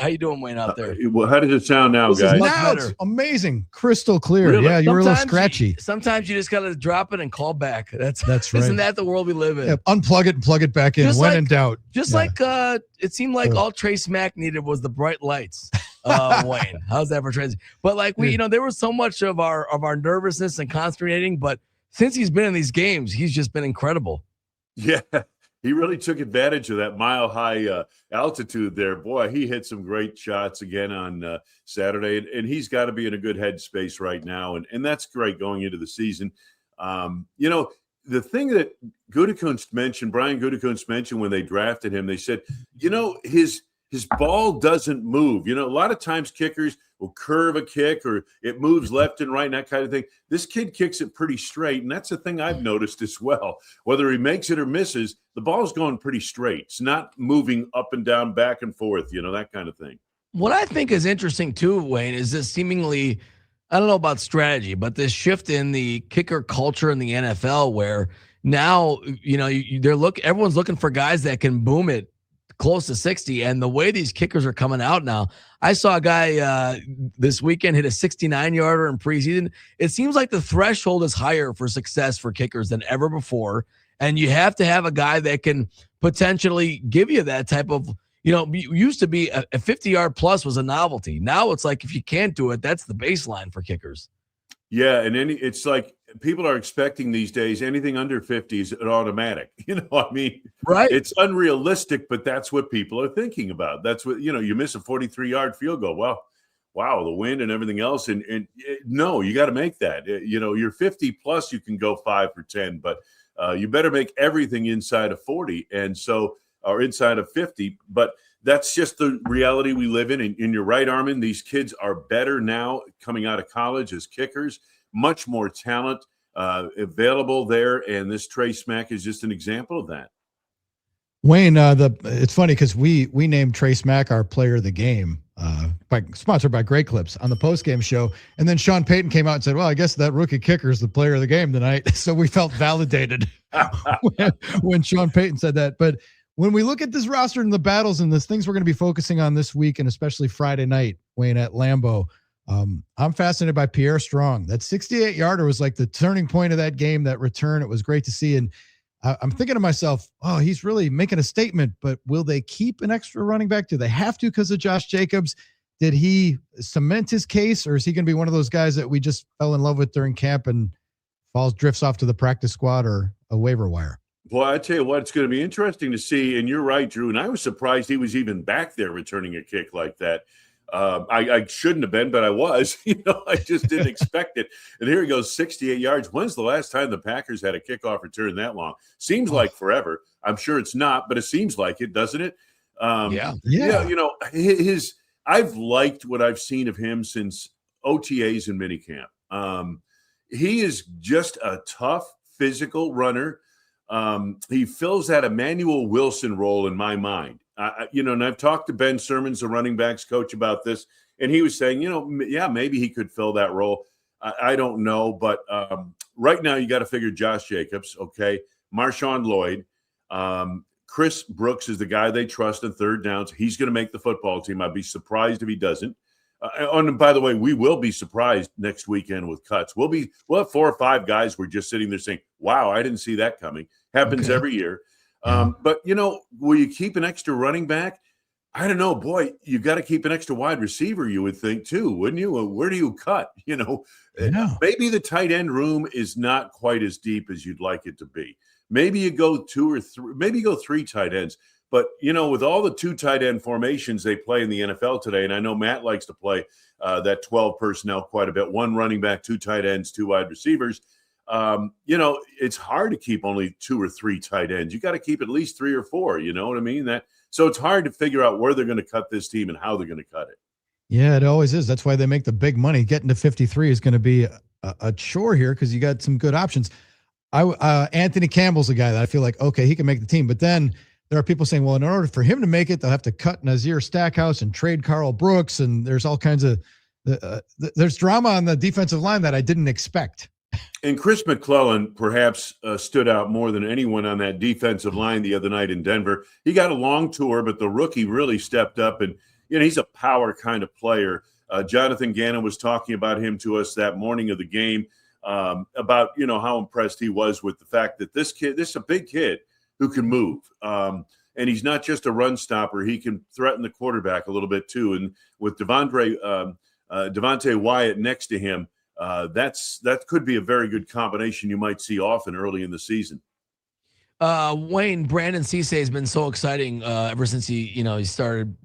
How you doing, Wayne, out there? Well, how does it sound now, This is guys? much Now better. it's amazing, crystal clear. Really? Yeah, you were a little Sometimes scratchy. Sometimes you just gotta drop it and call back. That's right. Isn't that the world we live in? Yeah, unplug it and plug it back in. Just when like- in doubt. Just Yeah. like it seemed like all Trey Smack needed was the bright lights. Wayne, how's that for transition? But like there was so much of our nervousness and consternating, but since he's been in these games, he's just been incredible. Yeah, he really took advantage of that mile-high altitude there. Boy, he hit some great shots again on Saturday, and he's got to be in a good headspace right now, and that's great going into the season. The thing that Brian Gutekunst mentioned when they drafted him, they said, his ball doesn't move. A lot of times kickers will curve a kick or it moves left and right and that kind of thing. This kid kicks it pretty straight, and that's the thing I've noticed as well. Whether he makes it or misses, the ball's going pretty straight. It's not moving up and down, back and forth, that kind of thing. What I think is interesting too, Wayne, is this seemingly, I don't know about strategy, but this shift in the kicker culture in the NFL where now, everyone's looking for guys that can boom it close to 60, and the way these kickers are coming out now, I saw a guy this weekend hit a 69-yarder in preseason. It seems like the threshold is higher for success for kickers than ever before, and you have to have a guy that can potentially give you that type of, used to be a 50-yard plus was a novelty. Now it's like if you can't do it, that's the baseline for kickers. Yeah, and it's like people are expecting these days anything under 50 is an automatic. Right? It's unrealistic, but that's what people are thinking about. That's what you miss a 43-yard field goal. Well, wow, the wind and everything else, and no, you got to make that. You're 50 plus, you can go 5 for 10, but you better make everything inside of 40, or inside of 50. But that's just the reality we live in. And you're right, Armin. These kids are better now coming out of college as kickers. Much more talent available there, and this Trey Smack is just an example of that. Wayne, it's funny because we named Trey Smack our player of the game, sponsored by Great Clips on the postgame show, and then Sean Payton came out and said, "Well, I guess that rookie kicker is the player of the game tonight." So we felt validated when Sean Payton said that. But when we look at this roster and the battles and the things we're going to be focusing on this week, and especially Friday night, Wayne, at Lambeau, I'm fascinated by Pierre Strong. That 68-yarder was like the turning point of that game, that return. It was great to see. And I'm thinking to myself, he's really making a statement, but will they keep an extra running back? Do they have to because of Josh Jacobs? Did he cement his case, or is he going to be one of those guys that we just fell in love with during camp and drifts off to the practice squad or a waiver wire? Boy, I tell you what, it's going to be interesting to see. And you're right, Drew. And I was surprised he was even back there returning a kick like that. I shouldn't have been, but I was. I just didn't expect it. And here he goes, 68 yards. When's the last time the Packers had a kickoff return that long? Seems like forever. I'm sure it's not, but it seems like it, doesn't it? Yeah. I've liked what I've seen of him since OTAs and minicamp. He is just a tough, physical runner. He fills that Emmanuel Wilson role in my mind. And I've talked to Ben Sermons, the running backs coach, about this, and he was saying, maybe he could fill that role. I don't know, but right now you got to figure Josh Jacobs, okay, Marshawn Lloyd, Chris Brooks is the guy they trust in third downs. He's going to make the football team. I'd be surprised if he doesn't. And by the way, we will be surprised next weekend with cuts. We'll have 4 or 5 guys who are just sitting there saying, "Wow, I didn't see that coming." Happens every year. But will you keep an extra running back? I don't know. Boy, you got to keep an extra wide receiver, you would think too, wouldn't you? Where do you cut? Maybe the tight end room is not quite as deep as you'd like it to be. Maybe you go 2 or 3, maybe you go 3 tight ends. But, with all the 2 tight end formations they play in the NFL today, and I know Matt likes to play that 12 personnel quite a bit, 1 running back, 2 tight ends, 2 wide receivers. It's hard to keep only 2 or 3 tight ends. You got to keep at least 3 or 4. You know what I mean? So it's hard to figure out where they're going to cut this team and how they're going to cut it. Yeah, it always is. That's why they make the big money. Getting to 53 is going to be a chore here because you got some good options. Anthony Campbell's a guy that I feel like, okay, he can make the team. But then there are people saying, well, in order for him to make it, they'll have to cut Nazir Stackhouse and trade Carl Brooks. And there's all kinds of there's drama on the defensive line that I didn't expect. And Chris McClellan perhaps stood out more than anyone on that defensive line the other night in Denver. He got a long tour, but the rookie really stepped up. And, he's a power kind of player. Jonathan Gannon was talking about him to us that morning of the game, about, how impressed he was with the fact that this is a big kid who can move. And he's not just a run stopper. He can threaten the quarterback a little bit too. And with Devontae Wyatt next to him, that could be a very good combination you might see often early in the season. Wayne, Brandon Cisse has been so exciting ever since we started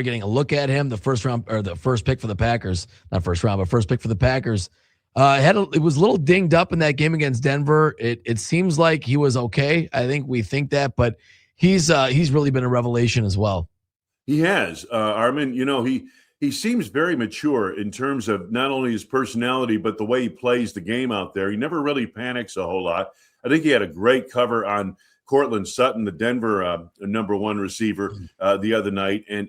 getting a look at him. The first pick for the Packers, not first round, but first pick for the Packers. It was a little dinged up in that game against Denver. It seems like he was okay. I think we think that, but he's really been a revelation as well. He has, Armin. He seems very mature in terms of not only his personality, but the way he plays the game out there. He never really panics a whole lot. I think he had a great cover on Cortland Sutton, the Denver number one receiver, the other night. And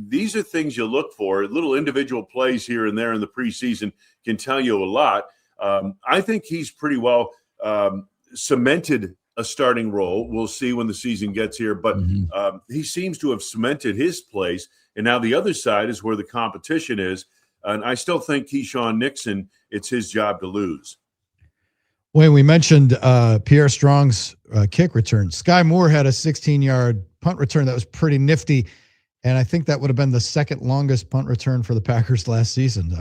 these are things you look for. Little individual plays here and there in the preseason can tell you a lot. I think he's pretty well cemented a starting role. We'll see when the season gets here, but he seems to have cemented his place. And now the other side is where the competition is. And I still think Keyshawn Nixon, it's his job to lose. Wayne, we mentioned Pierre Strong's kick return. Sky Moore had a 16-yard punt return that was pretty nifty, and I think that would have been the second longest punt return for the Packers last season.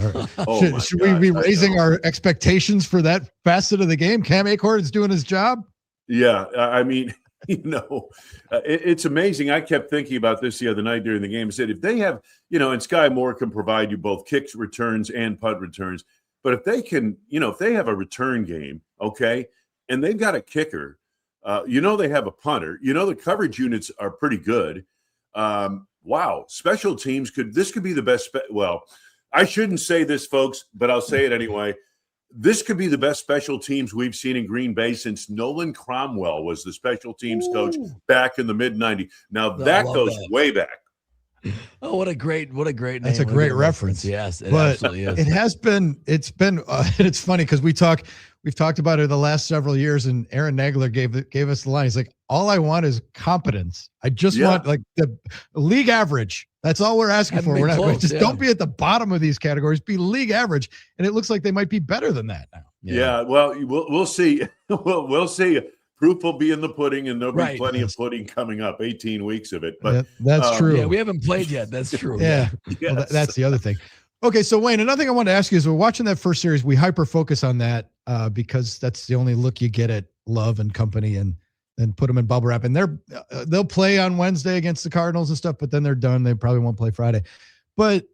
Should we be raising our expectations for that facet of the game? Cam Acorn's doing his job? Yeah, I mean, it's amazing. I kept thinking about this the other night during the game. I said, if they have, and Sky Moore can provide you both kicks returns and punt returns, but if they can, if they have a return game, okay, and they've got a kicker, they have a punter, the coverage units are pretty good. Wow, special teams could be the best. Well, I shouldn't say this, folks, but I'll say it anyway. This could be the best special teams we've seen in Green Bay since Nolan Cromwell was the special teams coach back in the mid-90s. Now, that goes way back. Oh, what a great name. That's a great reference. Yes, it but absolutely is. It's funny because we've talked about it the last several years, and Aaron Nagler gave us the line. He's like, all I want is competence. I just want like the league average. That's all we're asking for. We're not don't be at the bottom of these categories, be league average. And it looks like they might be better than that now. Yeah. Well, we'll see. We'll see. Proof will be in the pudding, and there'll be plenty of pudding coming up. 18 weeks of it, but that's true. Yeah, we haven't played yet. That's true. Yeah, yes. Well, that's the other thing. Okay, so Wayne, another thing I wanted to ask you is we're watching that first series. We hyper focus on that because that's the only look you get at Love and company, and then put them in bubble wrap. And they'll play on Wednesday against the Cardinals and stuff, but then they're done. They probably won't play Friday. But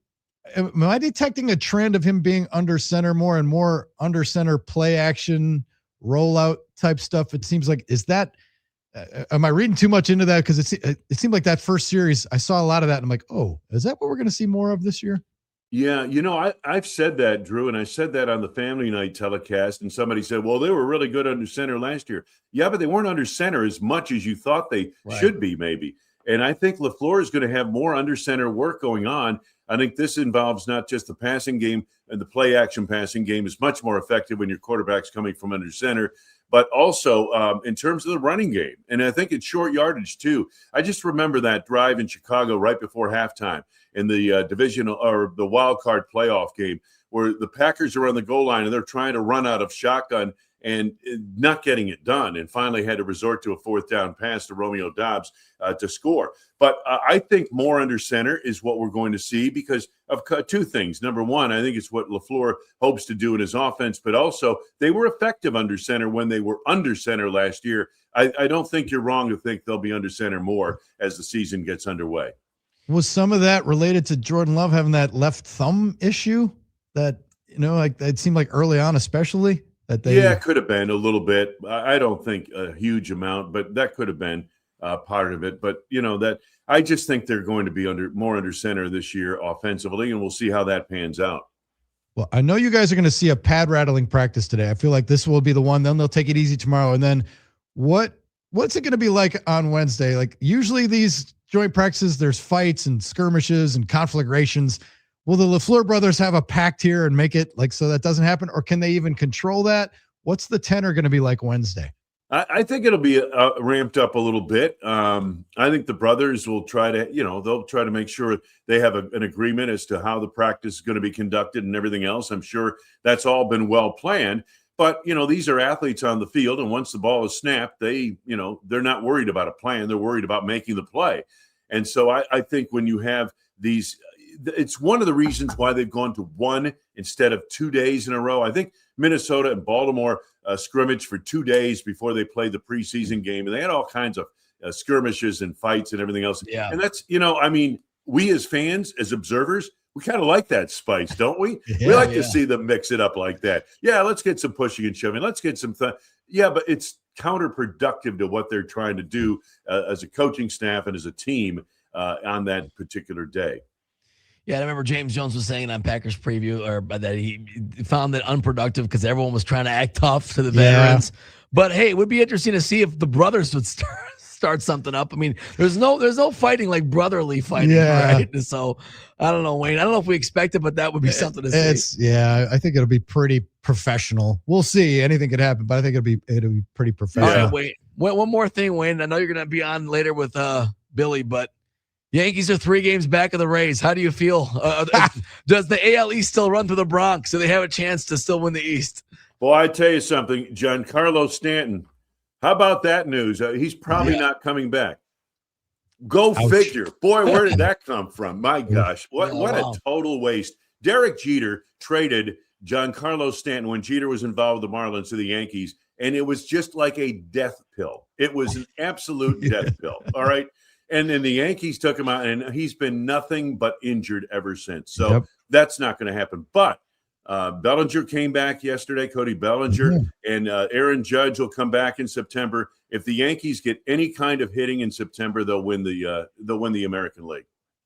am I detecting a trend of him being under center more and more under center play action rollout type stuff? It seems like, am I reading too much into that? Because it seemed like that first series, I saw a lot of that. And I'm like, oh, is that what we're going to see more of this year? Yeah, I've said that, Drew, and I said that on the Family Night telecast, and somebody said, well, they were really good under center last year. Yeah, but they weren't under center as much as you thought they should be, maybe. And I think LaFleur is going to have more under center work going on. I think this involves not just the passing game, and the play action passing game is much more effective when your quarterback's coming from under center, but also in terms of the running game. And I think it's short yardage too. I just remember that drive in Chicago right before halftime in the divisional or the wild card playoff game where the Packers are on the goal line and they're trying to run out of shotgun and not getting it done, and finally had to resort to a fourth down pass to Romeo Doubs to score. But I think more under center is what we're going to see because of two things. Number one, I think it's what LaFleur hopes to do in his offense, but also they were effective under center when they were under center last year. I don't think you're wrong to think they'll be under center more as the season gets underway. Was some of that related to Jordan Love having that left thumb issue that, like it seemed like early on, especially? It could have been a little bit. I don't think a huge amount, but that could have been part of it. But, that I just think they're going to be more under center this year offensively, and we'll see how that pans out. Well, I know you guys are going to see a pad rattling practice today. I feel like this will be the one. Then they'll take it easy tomorrow. And then what's it going to be like on Wednesday? Like usually these joint practices, there's fights and skirmishes and conflagrations. Will the LaFleur brothers have a pact here and make it like so that doesn't happen? Or can they even control that? What's the tenor going to be like Wednesday? I think it'll be ramped up a little bit. I think the brothers will try to, they'll try to make sure they have an agreement as to how the practice is going to be conducted and everything else. I'm sure that's all been well planned. But, these are athletes on the field, and once the ball is snapped, they're not worried about a plan. They're worried about making the play. And so I think when you have these, it's one of the reasons why they've gone to 1 instead of 2 days in a row. I think Minnesota and Baltimore scrimmage for 2 days before they played the preseason game, and they had all kinds of skirmishes and fights and everything else. Yeah. And that's, we as fans, as observers, we kind of like that spice, don't we? Yeah, we like to see them mix it up like that. Yeah, let's get some pushing and shoving. Let's get some yeah, but it's counterproductive to what they're trying to do as a coaching staff and as a team on that particular day. Yeah, I remember James Jones was saying on Packers Preview that he found it unproductive because everyone was trying to act tough to the veterans. But hey, it would be interesting to see if the brothers would start something up. I mean, there's no fighting like brotherly fighting, right? So I don't know, Wayne. I don't know if we expect it, but that would be something to see. I think it'll be pretty professional. We'll see. Anything could happen, but I think it'll be pretty professional. All right, Wayne. One more thing, Wayne. I know you're gonna be on later with Billy, but Yankees are 3 games back of the Rays. How do you feel? Does the AL East still run through the Bronx? Do they have a chance to still win the East? Boy, I tell you something, Giancarlo Stanton. How about that news? He's probably not coming back. Go figure. Boy, where did that come from? My gosh, what a total waste. Derek Jeter traded Giancarlo Stanton when Jeter was involved with the Marlins to the Yankees, and it was just like a death pill. It was an absolute death pill. All right. And then the Yankees took him out, and he's been nothing but injured ever since. So that's not going to happen. But Bellinger came back yesterday, Cody Bellinger, and Aaron Judge will come back in September. If the Yankees get any kind of hitting in September, they'll win the American League.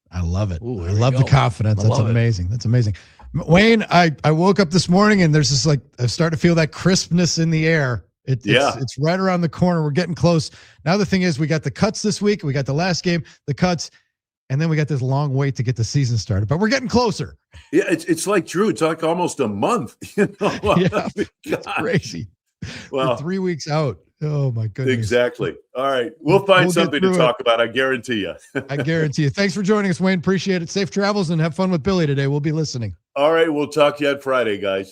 I love it. Ooh, I love the confidence. That's amazing. That's amazing. Wayne, I woke up this morning and there's this I start to feel that crispness in the air. It's right around the corner. We're getting close. Now the thing is, we got the cuts this week. We got the last game, the cuts, and then we got this long wait to get the season started. But we're getting closer. Yeah, it's like Drew. It's like almost a month. It's crazy. Well, we're 3 weeks out. Oh my goodness. Exactly. All right, we'll find something to talk about. I guarantee you. I guarantee you. Thanks for joining us, Wayne. Appreciate it. Safe travels and have fun with Billy today. We'll be listening. All right, we'll talk to you on Friday, guys.